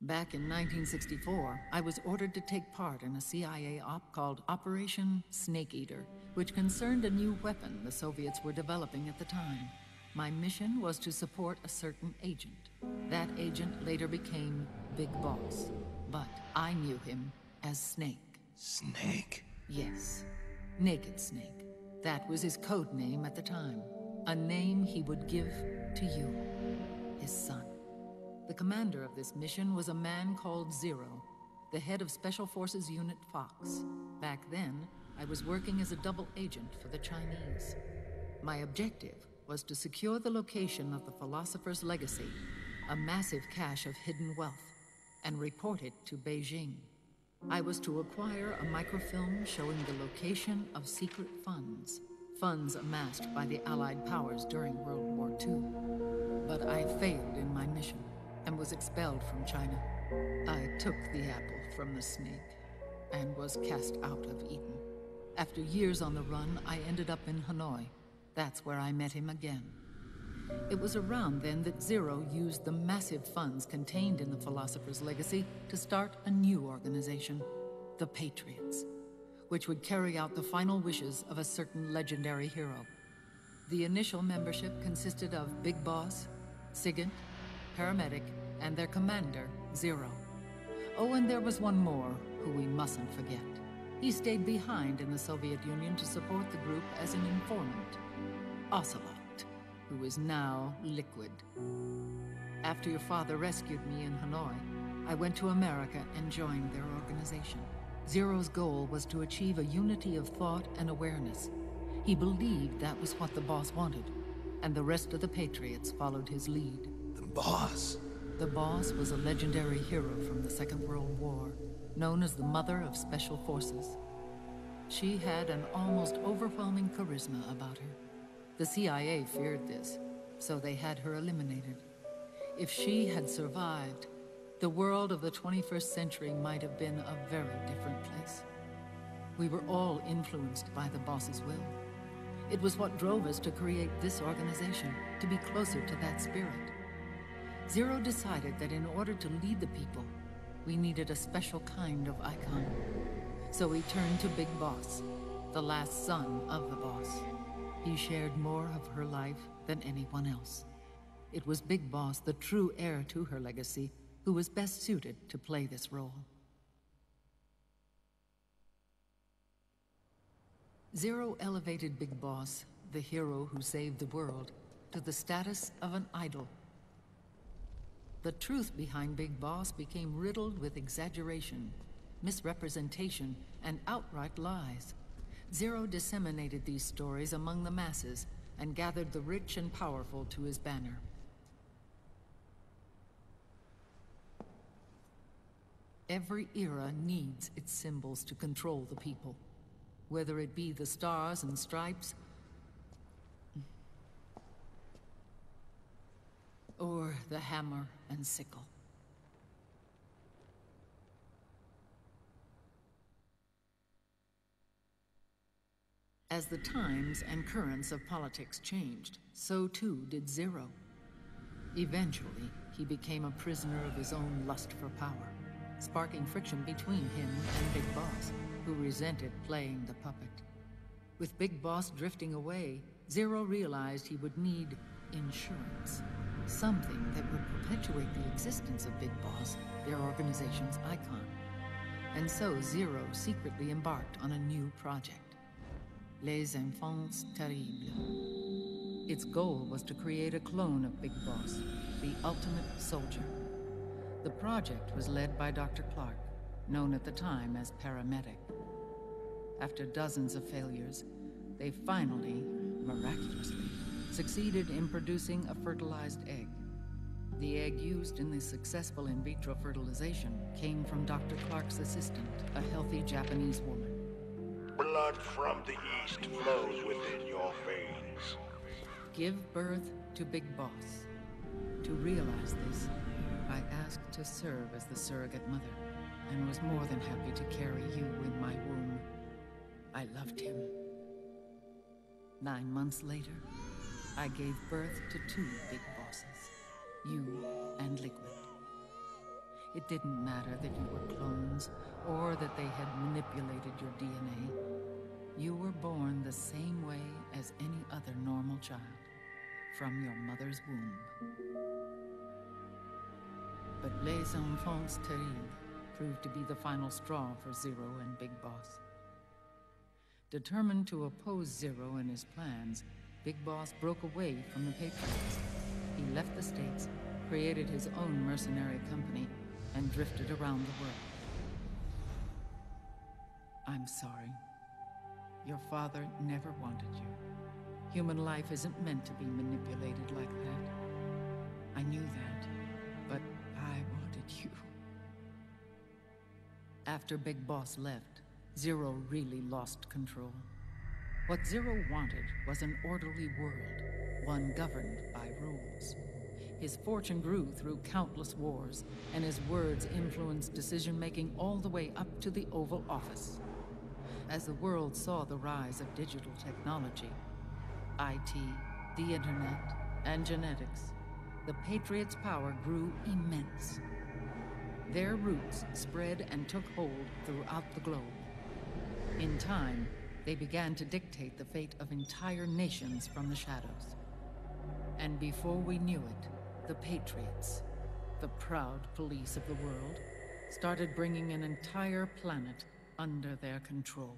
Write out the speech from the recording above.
Back in 1964, I was ordered to take part in a CIA op called Operation Snake Eater, which concerned a new weapon the Soviets were developing at the time. My mission was to support a certain agent. That agent later became Big Boss, but I knew him as Snake. Snake? Yes, Naked Snake. That was his code name at the time. A name he would give to you, his son. The commander of this mission was a man called Zero, the head of Special Forces Unit Fox. Back then, I was working as a double agent for the Chinese. My objective was to secure the location of the philosopher's legacy, a massive cache of hidden wealth, and report it to Beijing. I was to acquire a microfilm showing the location of secret funds, funds amassed by the Allied powers during World War II. But I failed in my mission and was expelled from China. I took the apple from the snake and was cast out of Eden. After years on the run, I ended up in Hanoi. That's where I met him again. It was around then that Zero used the massive funds contained in the Philosopher's Legacy to start a new organization, the Patriots, which would carry out the final wishes of a certain legendary hero. The initial membership consisted of Big Boss, Sigint, Paramedic, and their commander, Zero. Oh, and there was one more who we mustn't forget. He stayed behind in the Soviet Union to support the group as an informant, Ocelot, who is now Liquid. After your father rescued me in Hanoi, I went to America and joined their organization. Zero's goal was to achieve a unity of thought and awareness. He believed that was what the boss wanted, and the rest of the Patriots followed his lead. The boss? The boss was a legendary hero from the Second World War, known as the Mother of Special Forces. She had an almost overwhelming charisma about her. The CIA feared this, so they had her eliminated. If she had survived, the world of the 21st century might have been a very different place. We were all influenced by the boss's will. It was what drove us to create this organization, to be closer to that spirit. Zero decided that in order to lead the people, we needed a special kind of icon. So he turned to Big Boss, the last son of the boss. He shared more of her life than anyone else. It was Big Boss, the true heir to her legacy, who was best suited to play this role. Zero elevated Big Boss, the hero who saved the world, to the status of an idol. The truth behind Big Boss became riddled with exaggeration, misrepresentation, and outright lies. Zero disseminated these stories among the masses and gathered the rich and powerful to his banner. Every era needs its symbols to control the people, whether it be the stars and stripes, or the hammer and sickle. As the times and currents of politics changed, so too did Zero. Eventually, he became a prisoner of his own lust for power, sparking friction between him and Big Boss, who resented playing the puppet. With Big Boss drifting away, Zero realized he would need insurance. Something that would perpetuate the existence of Big Boss, their organization's icon. And so Zero secretly embarked on a new project, Les Enfants Terribles. Its goal was to create a clone of Big Boss, the ultimate soldier. The project was led by Dr. Clark, known at the time as Paramedic. After dozens of failures, they finally, miraculously, succeeded in producing a fertilized egg. The egg used in the successful in vitro fertilization came from Dr. Clark's assistant, a healthy Japanese woman. Blood from the east flows within your veins. Give birth to Big Boss. To realize this, I asked to serve as the surrogate mother, and was more than happy to carry you in my womb. I loved him. 9 months later, I gave birth to 2 Big Bosses, you and Liquid. It didn't matter that you were clones, or that they had manipulated your DNA. You were born the same way as any other normal child, from your mother's womb. But les enfants terribles proved to be the final straw for Zero and Big Boss. Determined to oppose Zero and his plans, Big Boss broke away from the Patriots. He left the States, created his own mercenary company, and drifted around the world. I'm sorry. Your father never wanted you. Human life isn't meant to be manipulated like that. I knew that, but I wanted you. After Big Boss left, Zero really lost control. What Zero wanted was an orderly world, one governed by rules. His fortune grew through countless wars, and his words influenced decision-making all the way up to the Oval Office. As the world saw the rise of digital technology, IT, the internet, and genetics, the Patriots' power grew immense. Their roots spread and took hold throughout the globe. In time, they began to dictate the fate of entire nations from the shadows. And before we knew it, the Patriots, the proud police of the world, started bringing an entire planet under their control.